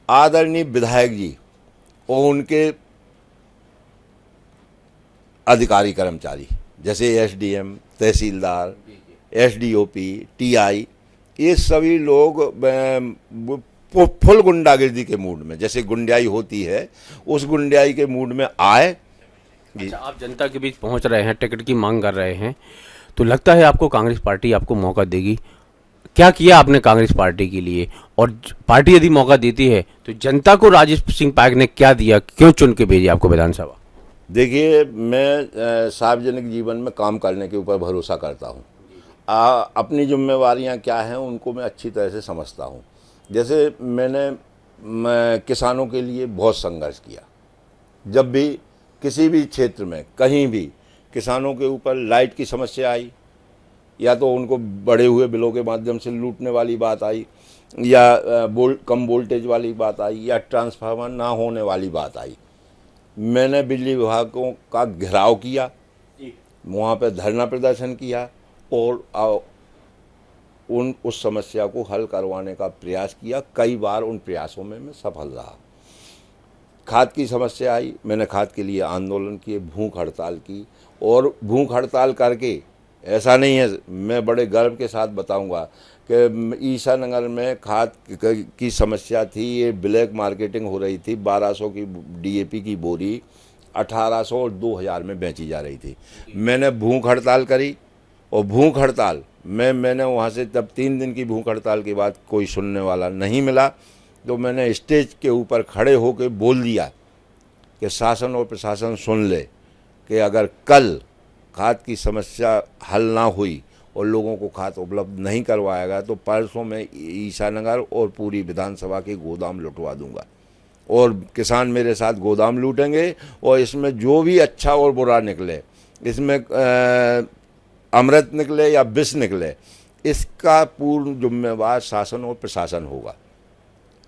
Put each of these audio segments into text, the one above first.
आदरणीय विधायक जी और उनके अधिकारी कर्मचारी जैसे एसडीएम, तहसीलदार, एसडीओपी, टीआई, ये सभी लोग फुल गुंडागिर्दी के मूड में, जैसे गुंडाई होती है उस गुंडाई के मूड में आए। अच्छा, आप जनता के बीच पहुंच रहे हैं, टिकट की मांग कर रहे हैं, तो लगता है आपको कांग्रेस पार्टी आपको मौका देगी? क्या किया आपने कांग्रेस पार्टी के लिए, और पार्टी यदि मौका देती है तो जनता को राजेश सिंह पायक ने क्या दिया, क्यों चुन के भेजी आपको विधानसभा? देखिए, मैं सार्वजनिक जीवन में काम करने के ऊपर भरोसा करता हूँ। अपनी जिम्मेवारियाँ क्या हैं उनको मैं अच्छी तरह से समझता हूँ। जैसे मैं किसानों के लिए बहुत संघर्ष किया। जब भी किसी भी क्षेत्र में कहीं भी किसानों के ऊपर लाइट की समस्या आई, या तो उनको बढ़े हुए बिलों के माध्यम से लूटने वाली बात आई, या कम वोल्टेज वाली बात आई, या ट्रांसफार्मर ना होने वाली बात आई, मैंने बिजली विभागों का घेराव किया, वहाँ पर धरना प्रदर्शन किया और उस समस्या को हल करवाने का प्रयास किया। कई बार उन प्रयासों में मैं सफल रहा। खाद की समस्या आई, मैंने खाद के लिए आंदोलन किए, भूख हड़ताल की, और भूख हड़ताल करके ऐसा नहीं है, मैं बड़े गर्व के साथ बताऊंगा कि ईसानगर में खाद की समस्या थी। ये ब्लैक मार्केटिंग हो रही थी। 1200 की डीएपी की बोरी 1800 और 2000 में बेची जा रही थी। मैंने भूख हड़ताल करी, और भूख हड़ताल मैंने वहाँ से तब 3 दिन की भूख हड़ताल के बाद कोई सुनने वाला नहीं मिला, तो मैंने स्टेज के ऊपर खड़े होकर बोल दिया कि शासन और प्रशासन सुन ले कि अगर कल खाद की समस्या हल ना हुई और लोगों को खाद उपलब्ध नहीं करवाएगा तो परसों में ईसानगर और पूरी विधानसभा के गोदाम लुटवा दूंगा, और किसान मेरे साथ गोदाम लूटेंगे, और इसमें जो भी अच्छा और बुरा निकले, इसमें अमृत निकले या विष निकले, इसका पूर्ण जिम्मेवार शासन और प्रशासन होगा।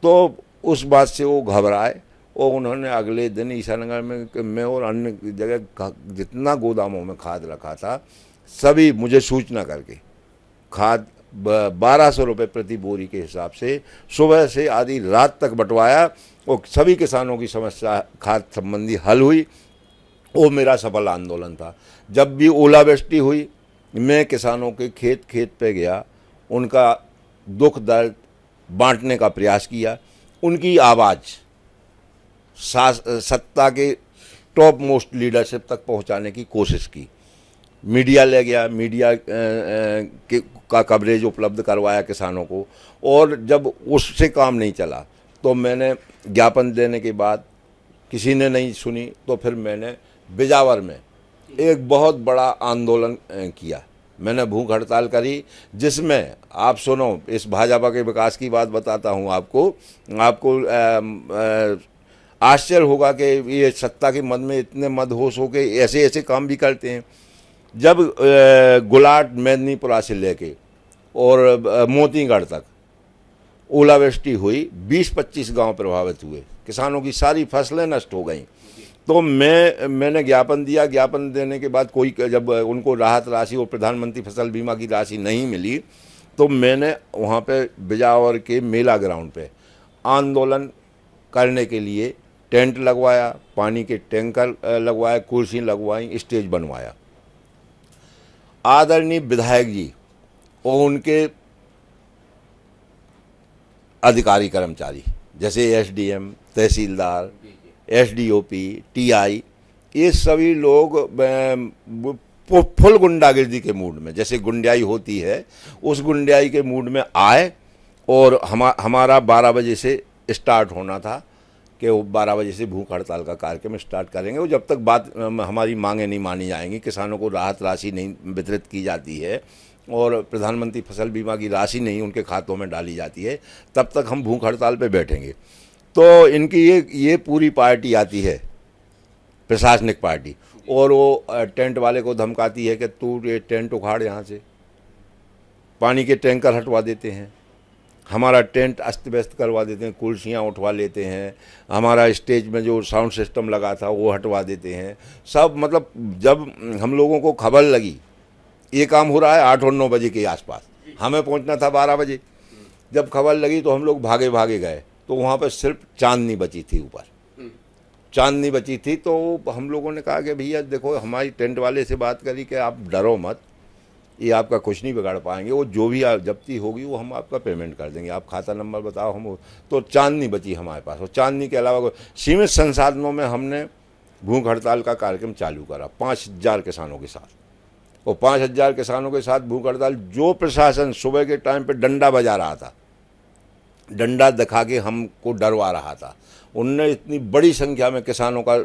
तो उस बात से वो घबराए, और उन्होंने अगले दिन ईसानगर में और अन्य जगह जितना गोदामों में खाद रखा था सभी मुझे सूचना करके खाद 1200 रुपये प्रति बोरी के हिसाब से सुबह से आधी रात तक बंटवाया, और सभी किसानों की समस्या खाद संबंधी हल हुई। वो मेरा सफल आंदोलन था। जब भी ओलावृष्टि हुई, मैं किसानों के खेत खेत पे गया, उनका दुख दर्द बांटने का प्रयास किया, उनकी आवाज़ सत्ता के टॉप मोस्ट लीडरशिप तक पहुंचाने की कोशिश की। मीडिया ले गया, मीडिया का कवरेज उपलब्ध करवाया किसानों को, और जब उससे काम नहीं चला तो मैंने ज्ञापन देने के बाद किसी ने नहीं सुनी, तो फिर मैंने बिजावर में एक बहुत बड़ा आंदोलन किया। मैंने भूख हड़ताल करी, जिसमें आप सुनो, इस भाजपा के विकास की बात बताता हूँ आपको आश्चर्य होगा कि ये सत्ता के मद में इतने मदहोश होके ऐसे ऐसे काम भी करते हैं। जब गुलाट मेदनीपुरा से लेके और मोतीगढ़ तक ओलावृष्टि हुई, 20-25 गांव प्रभावित हुए, किसानों की सारी फसलें नष्ट हो गईं, तो मैंने ज्ञापन दिया। ज्ञापन देने के बाद जब उनको राहत राशि और प्रधानमंत्री फसल बीमा की राशि नहीं मिली, तो मैंने वहाँ पे बिजावर के मेला ग्राउंड पे आंदोलन करने के लिए टेंट लगवाया, पानी के टैंकर लगवाए, कुर्सी लगवाई, स्टेज बनवाया। आदरणीय विधायक जी और उनके अधिकारी कर्मचारी जैसे एसडीएम, तहसीलदार, एसडीओपी, टीआई, ये सभी लोग फुल गुंडागिर्दी के मूड में, जैसे गुंडाई होती है उस गुंडाई के मूड में आए, और हमारा 12 बजे से स्टार्ट होना था कि वो 12 बजे से भूख हड़ताल का कार्यक्रम स्टार्ट करेंगे। वो जब तक हमारी मांगें नहीं मानी जाएंगी, किसानों को राहत राशि नहीं वितरित की जाती है और प्रधानमंत्री फसल बीमा की राशि नहीं उनके खातों में डाली जाती है, तब तक हम भूख हड़ताल पे बैठेंगे। तो इनकी ये पूरी पार्टी आती है, प्रशासनिक पार्टी, और वो टेंट वाले को धमकाती है कि तू ये टेंट उखाड़ यहाँ से, पानी के टैंकर हटवा देते हैं, हमारा टेंट अस्त व्यस्त करवा देते हैं, कुर्सियाँ उठवा लेते हैं, हमारा स्टेज में जो साउंड सिस्टम लगा था वो हटवा देते हैं, सब। मतलब जब हम लोगों को खबर लगी ये काम हो रहा है 8 और 9 बजे के आसपास, हमें पहुंचना था 12 बजे, जब खबर लगी तो हम लोग भागे भागे गए तो वहाँ पर सिर्फ चांदनी बची थी ऊपर, चांदनी बची थी। तो हम लोगों ने कहा कि भैया देखो, हमारी टेंट वाले से बात करी कि आप डरो मत, ये आपका कुछ नहीं बिगाड़ पाएंगे, वो जो भी जब्ती होगी वो हम आपका पेमेंट कर देंगे, आप खाता नंबर बताओ हम। तो चांदनी बची हमारे पास, और चांदनी के अलावा सीमित संसाधनों में हमने भूख हड़ताल का कार्यक्रम चालू करा 5000 किसानों के साथ। और 5000 किसानों के साथ भूख हड़ताल, जो प्रशासन सुबह के टाइम पे डंडा बजा रहा था, डंडा दिखा के हमको डरवा रहा था, उनने इतनी बड़ी संख्या में किसानों का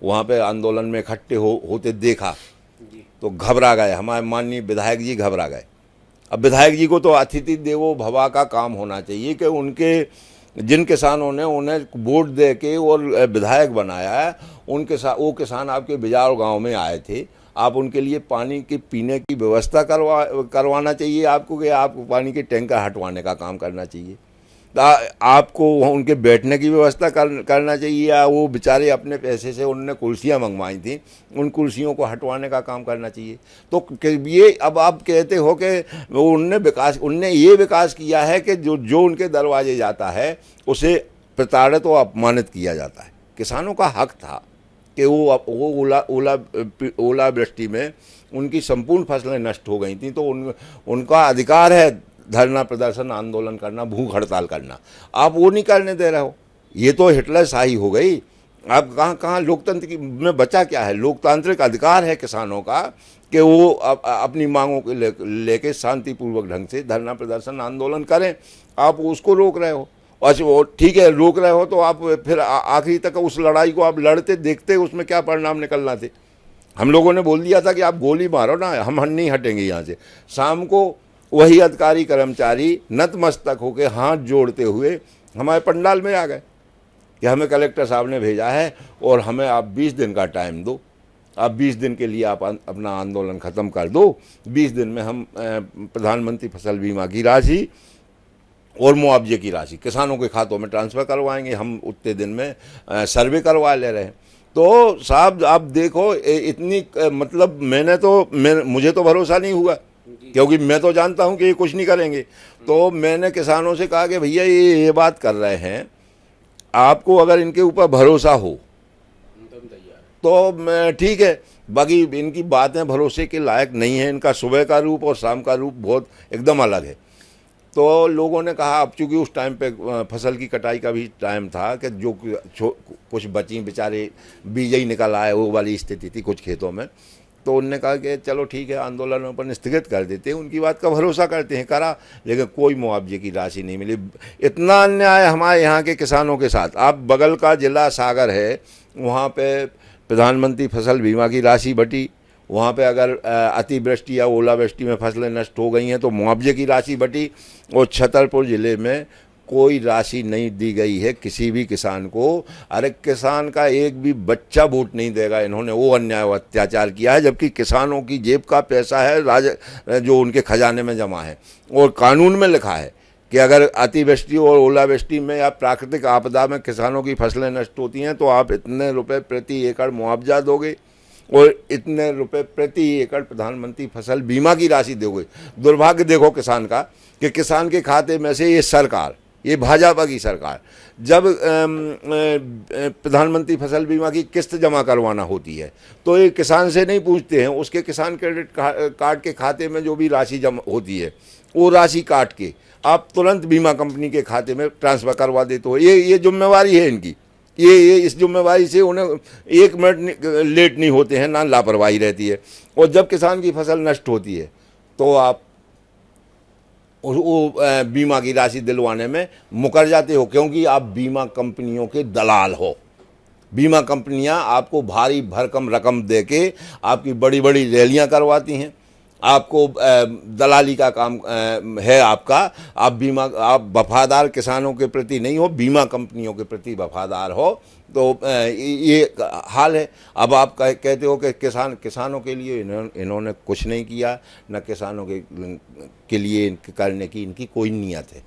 वहाँ पे आंदोलन में इकट्ठे होते देखा तो घबरा गए। हमारे माननीय विधायक जी घबरा गए। अब विधायक जी को तो अतिथि देवो भव का काम होना चाहिए कि उनके जिन किसानों ने उन्हें वोट दे के और विधायक बनाया है, उनके साथ वो किसान आपके बिजार गांव में आए थे, आप उनके लिए पानी की पीने की व्यवस्था करवाना चाहिए आपको, कि आपको पानी के टैंकर हटवाने का काम करना चाहिए, आपको उनके बैठने की व्यवस्था करना चाहिए, या वो बेचारे अपने पैसे से उनने कुर्सियां मंगवाई थी, उन कुर्सियों को हटवाने का काम करना चाहिए। तो ये अब आप कहते हो कि उनने ये विकास किया है कि जो उनके दरवाजे जाता है उसे प्रताड़ित और अपमानित किया जाता है। किसानों का हक था कि वो ओलावृष्टि में उनकी संपूर्ण फसलें नष्ट हो गई थी, तो उनका अधिकार है धरना प्रदर्शन आंदोलन करना, भूख हड़ताल करना। आप वो नहीं करने दे रहे हो, ये तो हिटलर शाही हो गई। आप कहाँ लोकतंत्र की में बचा क्या है? लोकतांत्रिक अधिकार है किसानों का कि वो अपनी मांगों को लेके शांतिपूर्वक ढंग से धरना प्रदर्शन आंदोलन करें। आप उसको रोक रहे हो। अच्छा वो ठीक है, रोक रहे हो तो आप फिर आखिरी तक उस लड़ाई को आप लड़ते देखते, उसमें क्या परिणाम निकलना थे? हम लोगों ने बोल दिया था कि आप गोली मारो ना, हम नहीं हटेंगे यहाँ से। शाम को वही अधिकारी कर्मचारी नतमस्तक होकर हाथ जोड़ते हुए हमारे पंडाल में आ गए कि हमें कलेक्टर साहब ने भेजा है और हमें आप 20 दिन का टाइम दो, आप 20 दिन के लिए आप अपना आंदोलन ख़त्म कर दो, 20 दिन में हम प्रधानमंत्री फसल बीमा की राशि और मुआवजे की राशि किसानों के खातों में ट्रांसफ़र करवाएंगे, हम उतने दिन में सर्वे करवा ले रहे हैं। तो साहब आप देखो, इतनी मतलब मुझे तो भरोसा नहीं हुआ, क्योंकि मैं तो जानता हूं कि ये कुछ नहीं करेंगे। तो मैंने किसानों से कहा कि भैया ये बात कर रहे हैं, आपको अगर इनके ऊपर भरोसा हो तो ठीक है, बाकी इनकी बातें भरोसे के लायक नहीं है। इनका सुबह का रूप और शाम का रूप बहुत एकदम अलग है। तो लोगों ने कहा, अब चूँकि उस टाइम पे फसल की कटाई का भी टाइम था कि जो कुछ बची बेचारे बीज ही निकल आए, वो वाली स्थिति थी कुछ खेतों में। तो उनने कहा कि चलो ठीक है, आंदोलन अपन स्थगित कर देते हैं, उनकी बात का भरोसा करते हैं। करा, लेकिन कोई मुआवजे की राशि नहीं मिली। इतना अन्याय हमारे यहाँ के किसानों के साथ। आप बगल का जिला सागर है, वहाँ पे प्रधानमंत्री फसल बीमा की राशि बटी, वहाँ पे अगर अतिवृष्टि या ओलावृष्टि में फसलें नष्ट हो गई हैं तो मुआवजे की राशि बटी, और छतरपुर ज़िले में कोई राशि नहीं दी गई है किसी भी किसान को। अरे किसान का एक भी बच्चा वोट नहीं देगा। इन्होंने वो अन्याय और अत्याचार किया है, जबकि किसानों की जेब का पैसा है जो उनके खजाने में जमा है। और कानून में लिखा है कि अगर अतिवृष्टि और ओलावृष्टि में या प्राकृतिक आपदा में किसानों की फसलें नष्ट होती हैं तो आप इतने रुपए प्रति एकड़ मुआवजा दोगे और इतने रुपए प्रति एकड़ प्रधानमंत्री फसल बीमा की राशि दोगे। दुर्भाग्य देखो किसान का कि किसान के खाते में से ये सरकार, ये भाजपा की सरकार, जब प्रधानमंत्री फसल बीमा की किस्त जमा करवाना होती है तो ये किसान से नहीं पूछते हैं, उसके किसान क्रेडिट कार्ड के खाते में जो भी राशि जमा होती है वो राशि काट के आप तुरंत बीमा कंपनी के खाते में ट्रांसफ़र करवा देते हो। ये जिम्मेवारी है इनकी। ये इस जिम्मेवारी से उन्हें 1 मिनट लेट नहीं होते हैं, ना लापरवाही रहती है। और जब किसान की फसल नष्ट होती है तो आप वो बीमा की राशि दिलवाने में मुकर जाते हो, क्योंकि आप बीमा कंपनियों के दलाल हो। बीमा कंपनियां आपको भारी भरकम रकम देके आपकी बड़ी बड़ी रैलियां करवाती हैं, आपको दलाली का काम है आपका। आप वफादार किसानों के प्रति नहीं हो, बीमा कंपनियों के प्रति वफादार हो। तो ये हाल है। अब आप कहते हो कि किसानों के लिए इन्होंने कुछ नहीं किया, न किसानों के लिए करने की इनकी कोई नीयत है।